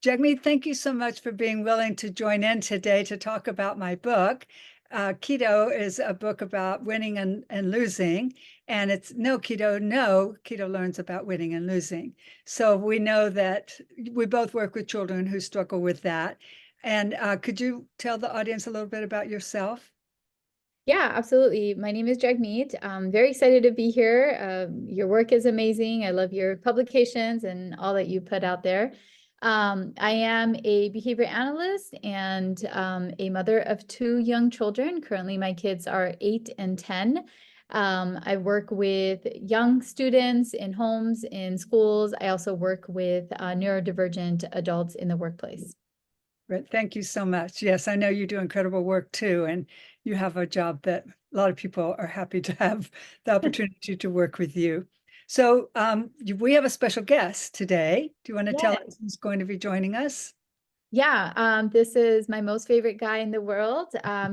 Jagmeet, thank you so much for being willing to join in today to talk about my book. Kito is a book about winning and losing, and it's no Kito, no. Kito learns about winning and losing. So we know that we both work with children who struggle with that. And could you tell the audience a little bit about yourself? Yeah, absolutely. My name is Jagmeet. I'm very excited to be here. Your work is amazing. I love your publications and all that you put out there. I am a behavior analyst and a mother of two young children. Currently, my kids are 8 and 10. I work with young students in homes, in schools. I also work with neurodivergent adults in the workplace. Great. Thank you so much. Yes, I know you do incredible work too, and you have a job that a lot of people are happy to have the opportunity to work with you. So we have a special guest today. Do you want to tell Yeah. us who's going to be joining us? Yeah, this is my most favorite guy in the world.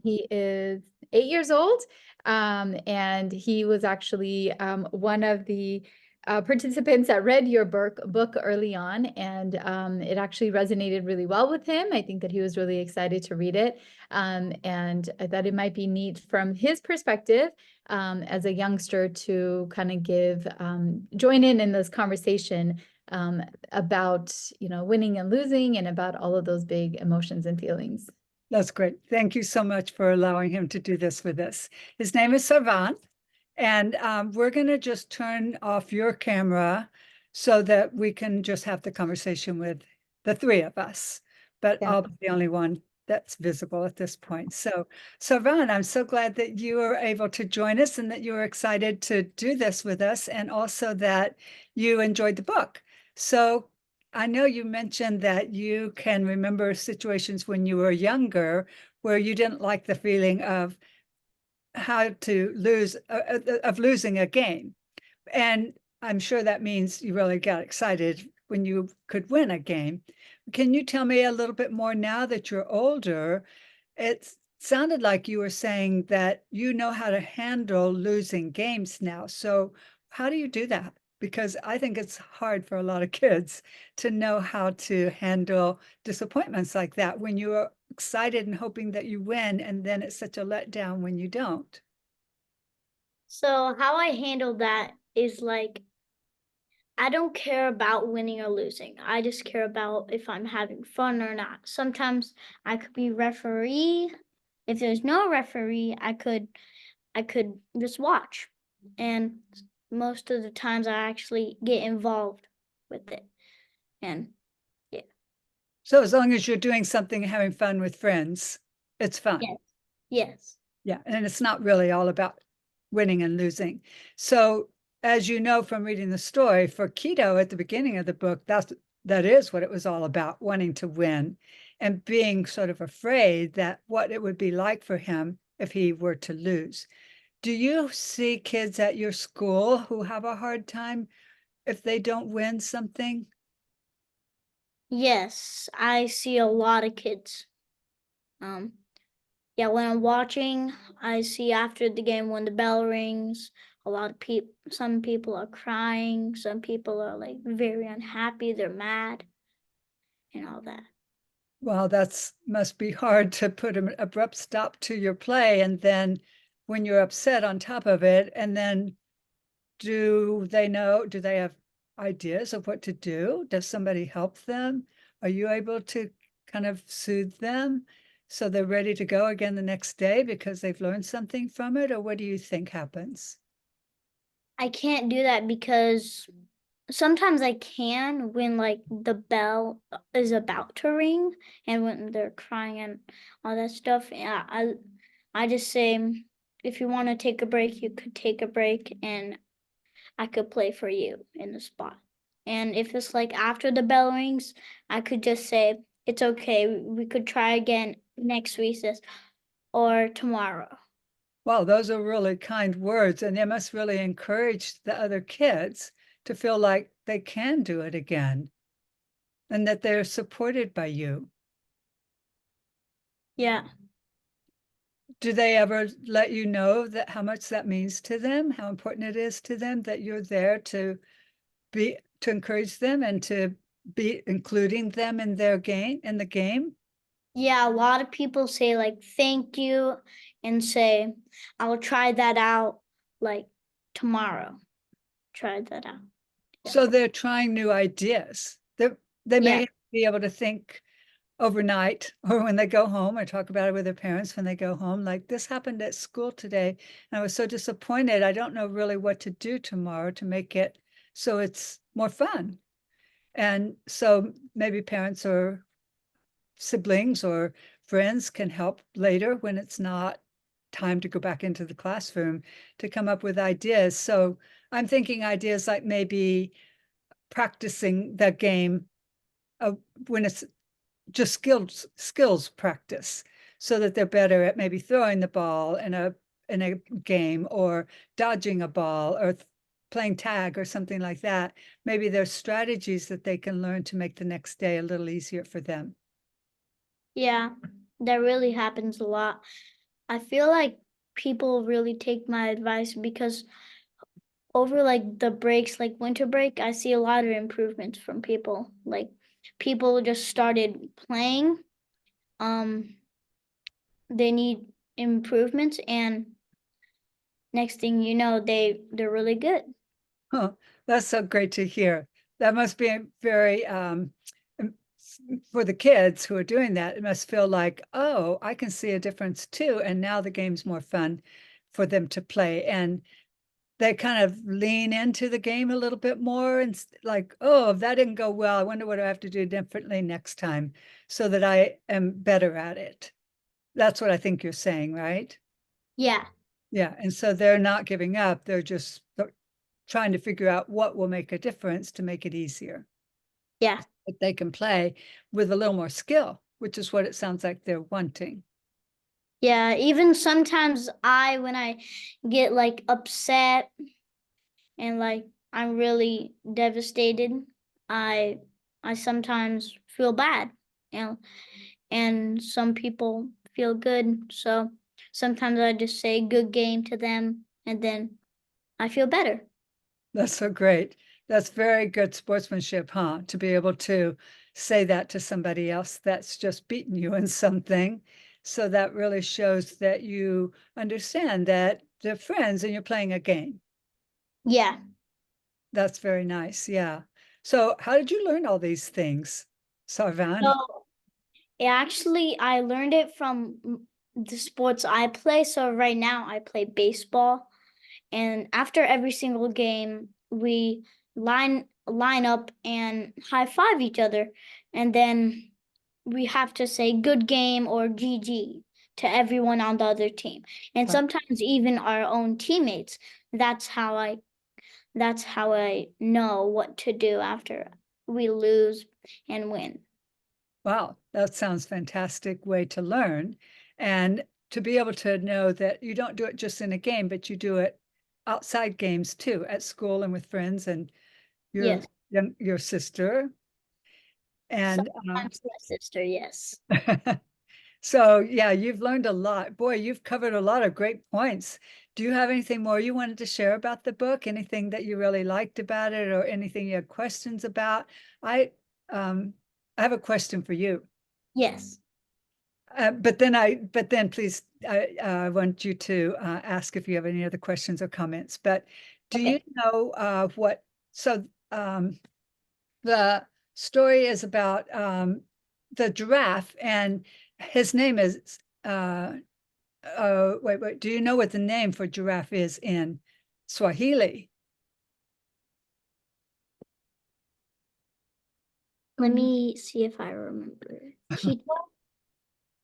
He is 8 years old, and he was actually one of the participants that read your book early on, and it actually resonated really well with him. I think that he was really excited to read it, and I thought it might be neat from his perspective as a youngster to kind of join in this conversation um, about, winning and losing and about all of those big emotions and feelings. That's great. Thank you so much for allowing him to do this with us. His name is Sarvan, and we're going to just turn off your camera so that we can just have the conversation with the three of us. But Yeah. I'll be the only one that's visible at this point. So, Sarvan, I'm so glad that you were able to join us and that you were excited to do this with us, and also that you enjoyed the book. So, I know you mentioned that you can remember situations when you were younger where you didn't like the feeling of how to lose, of losing a game. And I'm sure that means you really got excited when you could win a game. Can you tell me a little bit more now that you're older? It sounded like you were saying that you know how to handle losing games now. So how do you do that? Because I think it's hard for a lot of kids to know how to handle disappointments like that when you are excited and hoping that you win, and then it's such a letdown when you don't. So how I handle that is like I don't care about winning or losing. I just care about if I'm having fun or not. Sometimes I could be referee. If there's no referee, I could just watch. And most of the times I actually get involved with it. And yeah. So as long as you're doing something and having fun with friends, it's fun. Yes. Yes. Yeah, and it's not really all about winning and losing. So, as you know from reading the story, for Keto at the beginning of the book, that is what it was all about, wanting to win and being sort of afraid that what it would be like for him if he were to lose. Do you see kids at your school who have a hard time if they don't win something? Yes. I see a lot of kids. Um Yeah, when I'm watching, I see after the game when the bell rings, a lot of people, some people are crying, some people are like very unhappy, they're mad and all that. Well, that's must be hard to put an abrupt stop to your play, and then when you're upset on top of it, and then do they have ideas of what to do? Does somebody help them? Are you able to kind of soothe them so they're ready to go again the next day because they've learned something from it? Or what do you think happens? I can't do that because sometimes I can when like the bell is about to ring and when they're crying and all that stuff. Yeah, I just say if you want to take a break, you could take a break and I could play for you in the spot. And if it's like after the bell rings, I could just say, it's okay. We could try again next recess or tomorrow. Well, those are really kind words, and they must really encourage the other kids to feel like they can do it again and that they're supported by you. Yeah. Do they ever let you know that how much that means to them, how important it is to them that you're there to encourage them and to be including them in their game, in the game? Yeah, a lot of people say like thank you and say I'll try that out like tomorrow. Try that out. Yeah. So they're trying new ideas. They Yeah. may be able to think overnight or when they go home or talk about it with their parents when they go home, like this happened at school today and I was so disappointed. I don't know really what to do tomorrow to make it so it's more fun. And so maybe parents or siblings or friends can help later when it's not time to go back into the classroom to come up with ideas. So I'm thinking ideas like maybe practicing the game when it's just skills practice so that they're better at maybe throwing the ball in a game or dodging a ball or playing tag or something like that. Maybe there's strategies that they can learn to make the next day a little easier for them. Yeah, that really happens a lot. I feel like people really take my advice because over like the breaks, like winter break, I see a lot of improvements from people. Like people just started playing. Um, they need improvements, and next thing you know, they're really good. Huh, that's so great to hear. That must be very for the kids who are doing that, it must feel like, oh, I can see a difference too. And now the game's more fun for them to play. And they kind of lean into the game a little bit more and like, oh, if that didn't go well, I wonder what I have to do differently next time so that I am better at it. That's what I think you're saying, right? Yeah, Yeah. And so they're not giving up. They're just trying to figure out what will make a difference to make it easier. yeah, That they can play with a little more skill, which is what it sounds like they're wanting. yeah. Even sometimes when I get like upset and like I'm really devastated, I I sometimes feel bad. And and some people feel good. So sometimes I just say good game to them and then I feel better. That's so great. That's very good sportsmanship, huh? To be able to say that to somebody else that's just beaten you in something. So that really shows that you understand that they're friends and you're playing a game. Yeah. That's very nice. Yeah. So how did you learn all these things, Sarvan? So actually I learned it from the sports I play. So right now I play baseball, and after every single game we line up and high five each other, and then we have to say good game or GG to everyone on the other team. And Wow. sometimes even our own teammates. That's how I that's how I know what to do after we lose and win. Wow, that sounds fantastic way to learn. And to be able to know that you don't do it just in a game, but you do it outside games too, at school and with friends and your Yes. your sister. And Sometimes my sister, yes. so yeah, you've learned a lot. Boy, you've covered a lot of great points. Do you have anything more you wanted to share about the book? Anything that you really liked about it or anything you had questions about? I um I have a question for you. Yes. But then please, I want you to ask if you have any other questions or comments. But do you Okay. know so the story is about the giraffe, and his name is, wait, do you know what the name for giraffe is in Swahili? Let me see if I remember. Kito?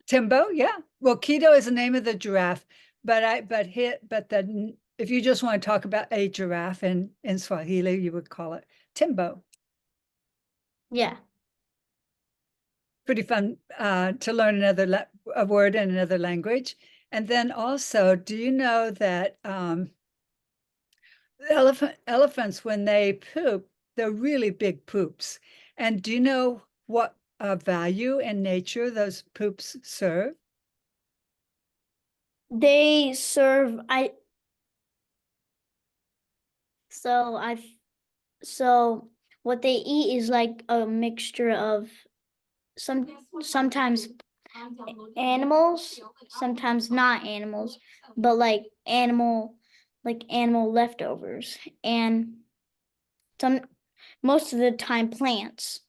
Timbo, yeah. Well, Kito is the name of the giraffe, but if you just want to talk about a giraffe in Swahili, you would call it Timbo. Yeah. Pretty fun to learn a word in another language. And then also, do you know that elephants, when they poop, they're really big poops. And do you know what value in nature those poops serve? They serve so I so what they eat is like a mixture of sometimes animals, sometimes not animals, but like animal leftovers, and most of the time plants.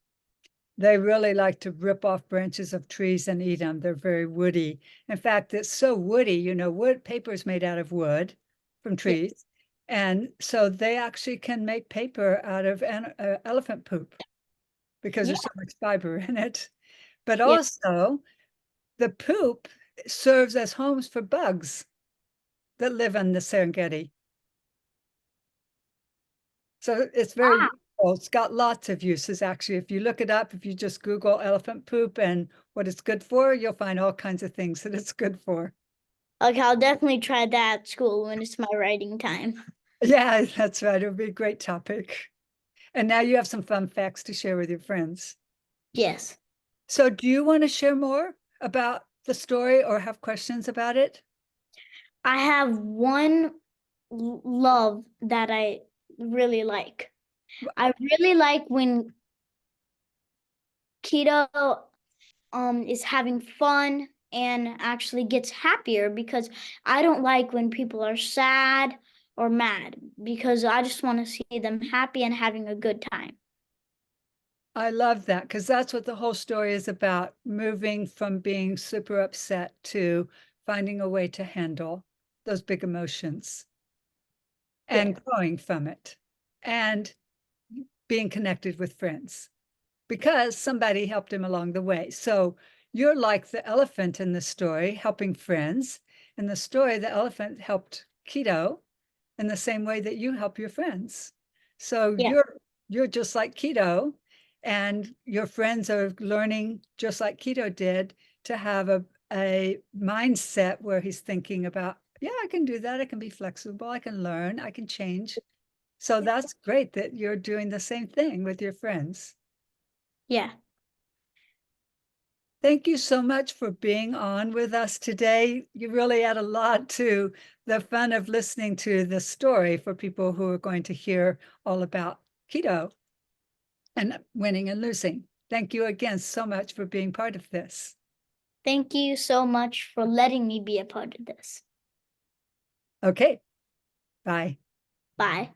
They really like to rip off branches of trees and eat them. They're very woody. In fact, it's so woody, you know, wood paper is made out of wood from trees. And so they actually can make paper out of elephant poop because Yeah. there's so much fiber in it. But Yeah. also, the poop serves as homes for bugs that live in the Serengeti. So it's very Wow. useful. It's got lots of uses, actually. If you look it up, if you just Google elephant poop and what it's good for, you'll find all kinds of things that it's good for. Okay, I'll definitely try that at school when it's my writing time. Yeah, that's right. It would be a great topic. And now you have some fun facts to share with your friends. Yes. So do you want to share more about the story or have questions about it? I have one love that I really like. I really like when Kito is having fun and actually gets happier, because I don't like when people are sad or mad, because I just want to see them happy and having a good time. I love that because that's what the whole story is about, moving from being super upset to finding a way to handle those big emotions and growing from it and being connected with friends because somebody helped him along the way. So you're like the elephant in the story, helping friends. In the story, the elephant helped Kito in the same way that you help your friends. So Yeah. you're just like Kito, and your friends are learning just like Kito did to have a mindset where he's thinking about, yeah, I can do that. I can be flexible. I can learn. I can change. So that's great that you're doing the same thing with your friends. Yeah. Thank you so much for being on with us today. You really add a lot to the fun of listening to the story for people who are going to hear all about Kito and winning and losing. Thank you again so much for being part of this. Thank you so much for letting me be a part of this. Okay, bye. Bye.